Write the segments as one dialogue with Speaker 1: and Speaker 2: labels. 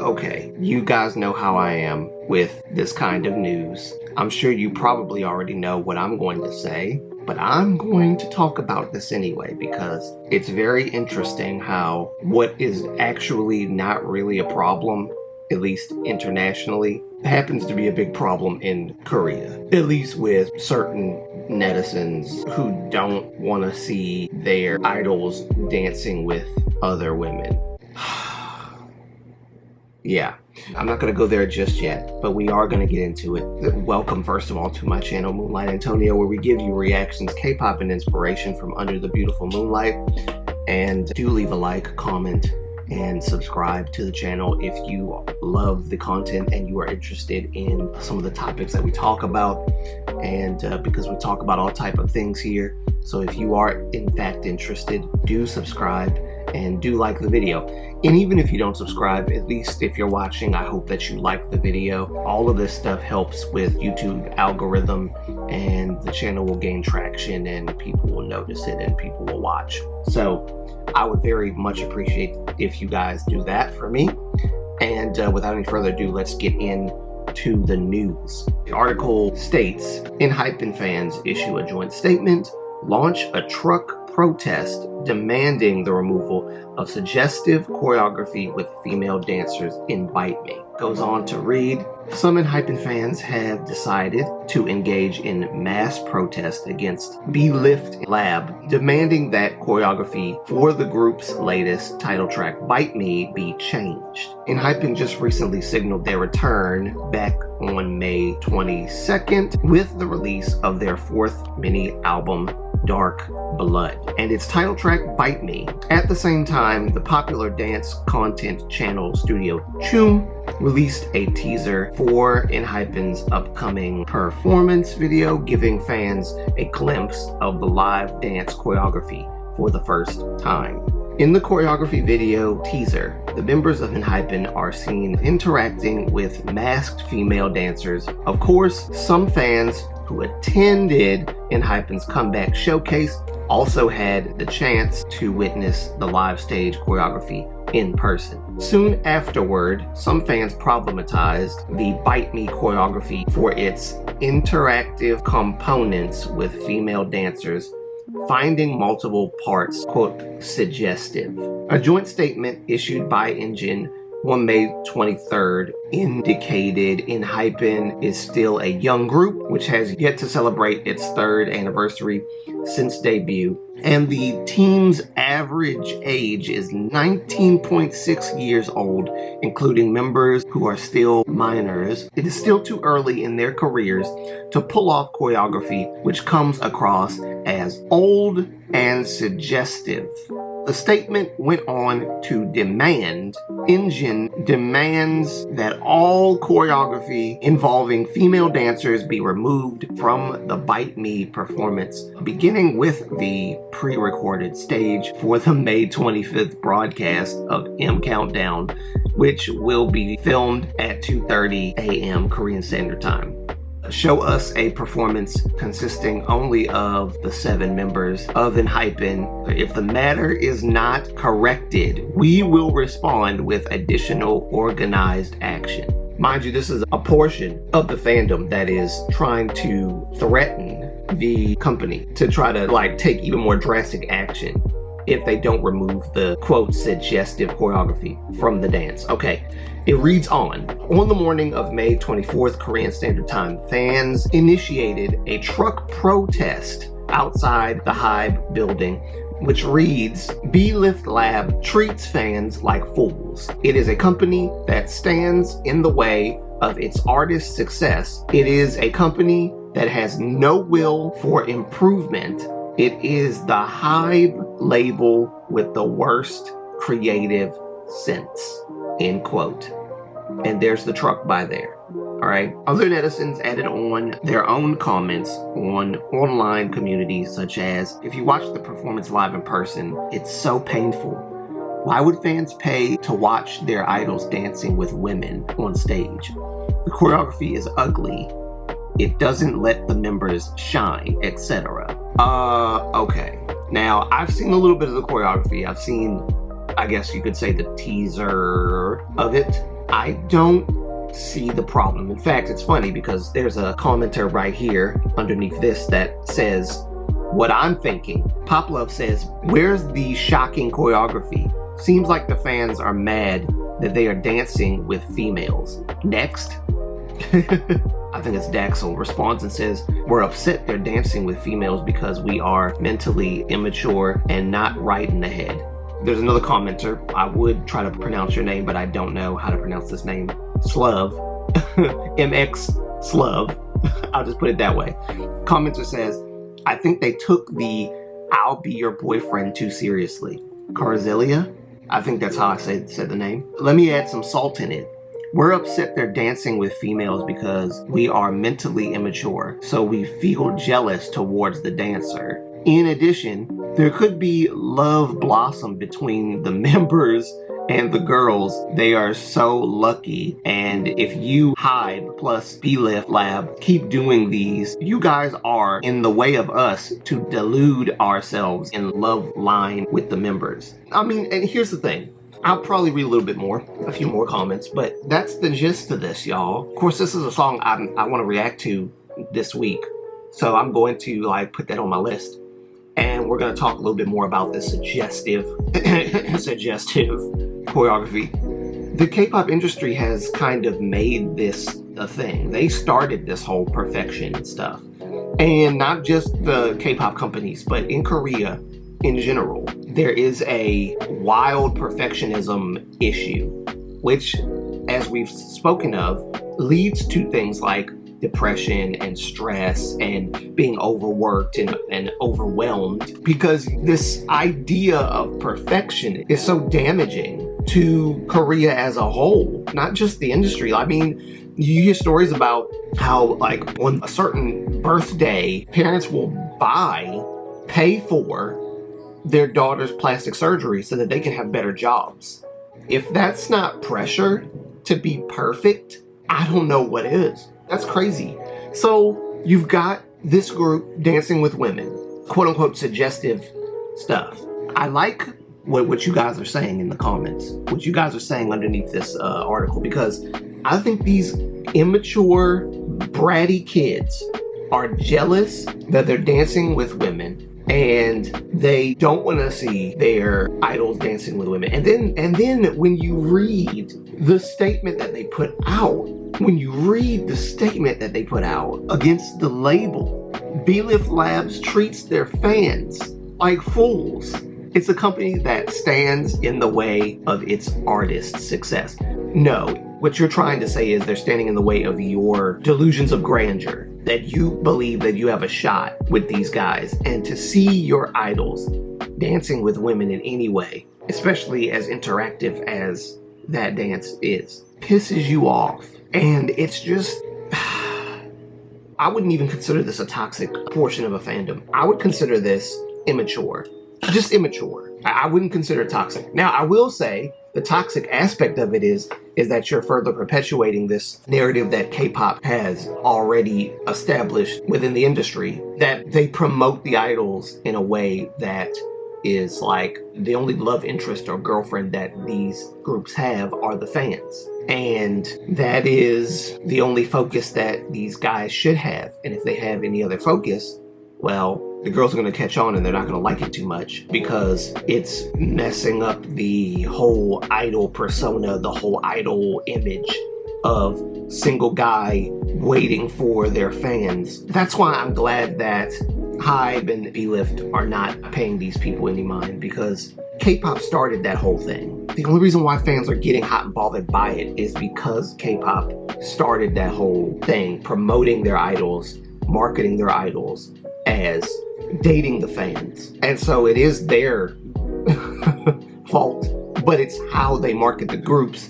Speaker 1: Okay, you guys know how I am with this kind of news. I'm sure you probably already know what I'm going to say, but I'm going to talk about this anyway because it's very interesting how what is actually not really a problem, at least internationally, happens to be a big problem in Korea. At least with certain netizens who don't want to see their idols dancing with other women. Yeah, I'm not going to go there just yet, but we are going to get into it. Welcome, first of all, to my channel, Moonlight Antonio, where we give you reactions, K-pop, and inspiration from under the beautiful moonlight. And do leave a like, comment, and subscribe to the channel if you love the content and you are interested in some of the topics that we talk about. And because we talk about all type of things here, so if you are in fact interested, do subscribe and do like the video. And even if you don't subscribe, at least if you're watching, I hope that you like the video. All of this stuff helps with YouTube algorithm, and the channel will gain traction and people will notice it and people will watch. So I would very much appreciate if you guys do that for me. And without any further ado, let's get into the news. The article states, Enhypen fans issue a joint statement, launch a truck protest demanding the removal of suggestive choreography with female dancers in Bite Me. Goes on to read, some Enhypen fans have decided to engage in mass protest against B-Lift Lab, demanding that choreography for the group's latest title track, Bite Me, be changed. Enhypen just recently signaled their return back on May 22nd with the release of their fourth mini-album, Dark Blood, and its title track, Bite Me. At the same time, the popular dance content channel Studio Choom released a teaser for Enhypen's upcoming performance video, giving fans a glimpse of the live dance choreography for the first time. In the choreography video teaser, the members of Enhypen are seen interacting with masked female dancers. Of course, some fans who attended Enhypen's comeback showcase also had the chance to witness the live stage choreography in person. Soon afterward, some fans problematized the Bite Me choreography for its interactive components with female dancers, finding multiple parts, quote, suggestive. A joint statement issued by Enhypen on May 23rd indicated Enhypen is still a young group which has yet to celebrate its third anniversary since debut, and the team's average age is 19.6 years old, including members who are still minors. It is still too early in their careers to pull off choreography which comes across as old and suggestive. The statement went on to demand, Enhypen demands that all choreography involving female dancers be removed from the Bite Me performance, beginning with the pre-recorded stage for the May 25th broadcast of M Countdown, which will be filmed at 2:30 a.m. Korean Standard Time. Show us a performance consisting only of the 7 members of Enhypen. If the matter is not corrected, we will respond with additional organized action. Mind you, this is a portion of the fandom that is trying to threaten the company to try to take even more drastic action if they don't remove the, quote, suggestive choreography from the dance. Okay, it reads on. On the morning of May 24th, Korean Standard Time, fans initiated a truck protest outside the Hybe building, which reads, B-Lift Lab treats fans like fools. It is a company that stands in the way of its artists' success. It is a company that has no will for improvement. It is the Hybe label with the worst creative sense, end quote. And there's the truck by there. All right. Other netizens added on their own comments on online communities, such as, if you watch the performance live in person, it's so painful. Why would fans pay to watch their idols dancing with women on stage? The choreography is ugly. It doesn't let the members shine, etc. Okay. Now, I've seen a little bit of the choreography. I've seen, I guess you could say, the teaser of it. I don't see the problem. In fact, it's funny because there's a commenter right here underneath this that says what I'm thinking. Pop Love says, where's the shocking choreography? Seems like the fans are mad that they are dancing with females. Next. I think it's Daxel responds and says, we're upset they're dancing with females because we are mentally immature and not right in the head. There's another commenter. I would try to pronounce your name, but I don't know how to pronounce this name. Slav. MX Slav. I'll just put it that way. Commenter says, I think they took the I'll be your boyfriend too seriously. Carzelia? I think that's how I said the name. Let me add some salt in it. We're upset they're dancing with females because we are mentally immature, so we feel jealous towards the dancer. In addition, there could be love blossom between the members and the girls. They are so lucky. And if you Hype plus B-Lift Lab keep doing these, you guys are in the way of us to delude ourselves in love line with the members. I mean, and here's the thing. I'll probably read a little bit more, a few more comments, but that's the gist of this, y'all. Of course, this is a song I want to react to this week. So I'm going to put that on my list. And we're going to talk a little bit more about this suggestive choreography. The K-pop industry has kind of made this a thing. They started this whole perfection stuff. And not just the K-pop companies, but in Korea in general, there is a wild perfectionism issue, which, as we've spoken of, leads to things like depression and stress and being overworked and overwhelmed, because this idea of perfection is so damaging to Korea as a whole, not just the industry. I mean, you hear stories about how on a certain birthday, parents will pay for their daughter's plastic surgery so that they can have better jobs. If that's not pressure to be perfect, I don't know what is. That's crazy. So you've got this group dancing with women, quote unquote suggestive stuff. I like what you guys are saying in the comments, what you guys are saying underneath this article, because I think these immature, bratty kids are jealous that they're dancing with women and they don't want to see their idols dancing with women. And then when you read the statement that they put out, against the label, B-Lift Labs treats their fans like fools. It's a company that stands in the way of its artists' success. No, what you're trying to say is they're standing in the way of your delusions of grandeur, that you believe that you have a shot with these guys. And to see your idols dancing with women in any way, especially as interactive as that dance is, pisses you off. And it's just, I wouldn't even consider this a toxic portion of a fandom. I would consider this immature. Just immature. I wouldn't consider it toxic. Now, I will say the toxic aspect of it is that you're further perpetuating this narrative that K-pop has already established within the industry, that they promote the idols in a way that is like the only love interest or girlfriend that these groups have are the fans. And that is the only focus that these guys should have. And if they have any other focus, well, the girls are going to catch on and they're not going to like it too much because it's messing up the whole idol persona, the whole idol image of single guy waiting for their fans. That's why I'm glad that Hype and B-Lift are not paying these people any mind, because K-pop started that whole thing. The only reason why fans are getting hot and bothered by it is because K-pop started that whole thing, promoting their idols, marketing their idols as dating the fans. And so it is their fault, but it's how they market the groups,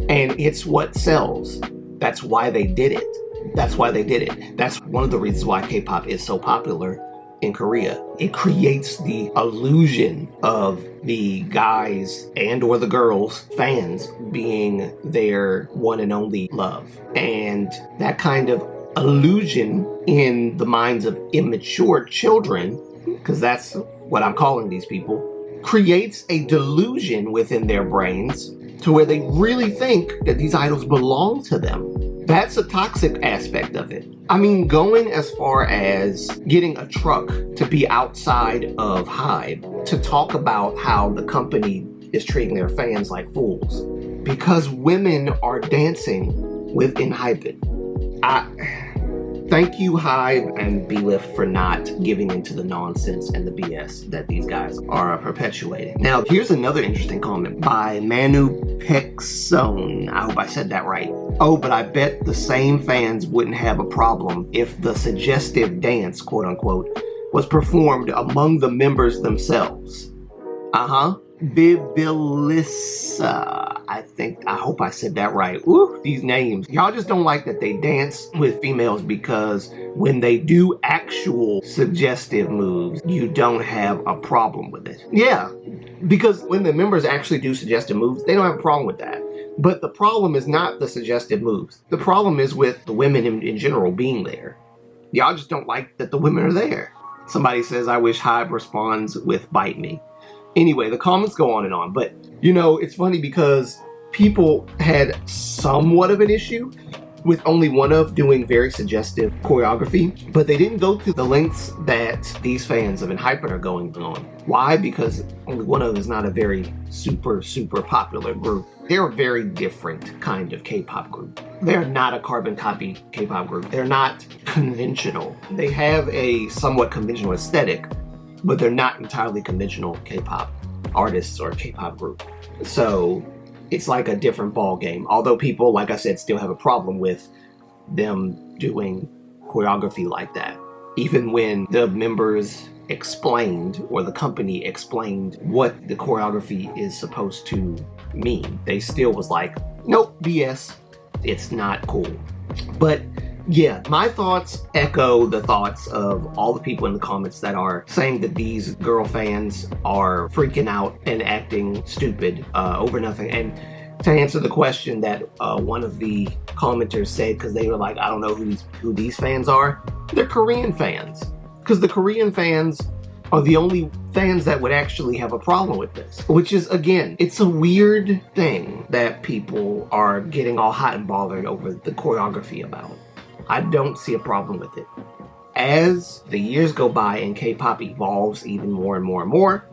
Speaker 1: and it's what sells. That's why they did it. That's one of the reasons why K-pop is so popular in Korea. It creates the illusion of the guys and or the girls, fans, being their one and only love. And that kind of illusion in the minds of immature children, because that's what I'm calling these people, creates a delusion within their brains to where they really think that these idols belong to them. That's a toxic aspect of it. I mean, going as far as getting a truck to be outside of Hype to talk about how the company is treating their fans like fools because women are dancing with Enhypen. Thank you, Hype and Blift, for not giving into the nonsense and the BS that these guys are perpetuating. Now, here's another interesting comment by Manu Pexone. I hope I said that right. Oh, but I bet the same fans wouldn't have a problem if the suggestive dance, quote unquote, was performed among the members themselves. Bibilissa. I hope I said that right. Ooh, these names. Y'all just don't like that they dance with females because when they do actual suggestive moves, you don't have a problem with it. Yeah, because when the members actually do suggestive moves, they don't have a problem with that. But the problem is not the suggestive moves. The problem is with the women in general being there. Y'all just don't like that the women are there. Somebody says, I wish Hype responds with bite me. Anyway, the comments go on and on, but you know, it's funny because people had somewhat of an issue with only one of doing very suggestive choreography, but they didn't go through the lengths that these fans of Enhypen are going on. Why? Because only one of them is not a very super popular group. They're a very different kind of K-pop group. They're not a carbon copy K-pop group. They're not conventional. They have a somewhat conventional aesthetic, but they're not entirely conventional K-pop artists or K-pop group. So it's like a different ball game. Although people, like I said, still have a problem with them doing choreography like that. Even when the members explained, or the company explained what the choreography is supposed to mean, they still was like, nope, BS, it's not cool. But yeah, my thoughts echo the thoughts of all the people in the comments that are saying that these girl fans are freaking out and acting stupid over nothing. And to answer the question that one of the commenters said, because they were like, I don't know who these fans are, they're Korean fans. Because the Korean fans are the only fans that would actually have a problem with this. Which is, again, it's a weird thing that people are getting all hot and bothered over the choreography about. I don't see a problem with it. As the years go by and K-pop evolves even more and more and more,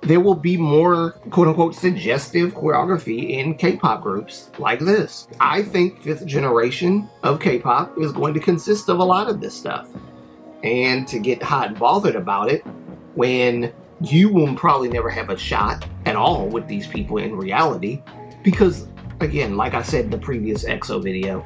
Speaker 1: there will be more quote-unquote suggestive choreography in K-pop groups like this. I think 5th generation of K-pop is going to consist of a lot of this stuff. And to get hot and bothered about it when you will probably never have a shot at all with these people in reality, because again, like I said in the previous EXO video,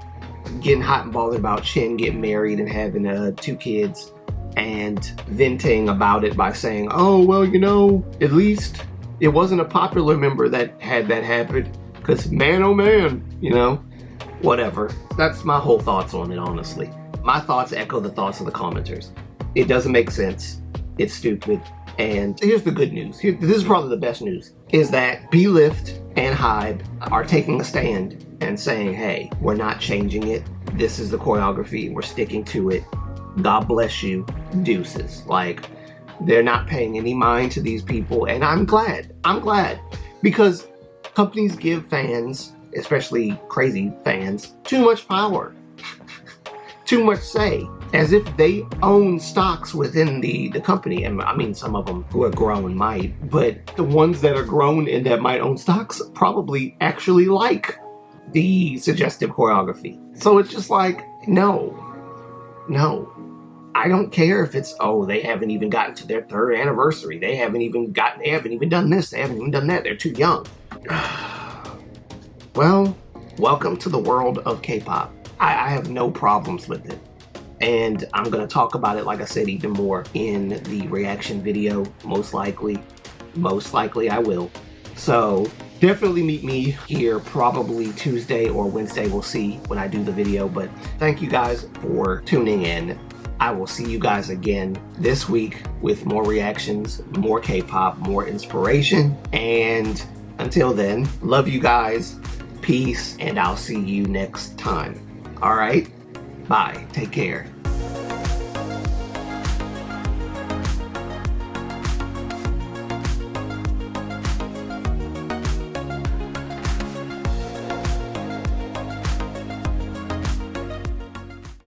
Speaker 1: getting hot and bothered about Chen getting married and having 2 kids and venting about it by saying, oh, well, you know, at least it wasn't a popular member that had that happen, because man, oh man, you know, whatever. That's my whole thoughts on it, honestly. My thoughts echo the thoughts of the commenters. It doesn't make sense. It's stupid. And here's the good news. This is probably the best news, is that Blift and Hype are taking a stand and saying, hey, we're not changing it. This is the choreography. We're sticking to it. God bless you. Deuces. Like, they're not paying any mind to these people. And I'm glad. I'm glad. Because companies give fans, especially crazy fans, too much power. Too much say, as if they own stocks within the company. And I mean, some of them who are grown might, but the ones that are grown and that might own stocks probably actually like the suggestive choreography. So it's just like, no. I don't care if it's, oh, they haven't even gotten to their 3rd anniversary. They haven't even done this. They haven't even done that. They're too young. Well, welcome to the world of K-pop. I have no problems with it. And I'm going to talk about it, like I said, even more in the reaction video. Most likely I will. So definitely meet me here probably Tuesday or Wednesday. We'll see when I do the video. But thank you guys for tuning in. I will see you guys again this week with more reactions, more K-pop, more inspiration. And until then, love you guys. Peace. And I'll see you next time. All right, bye. Take care.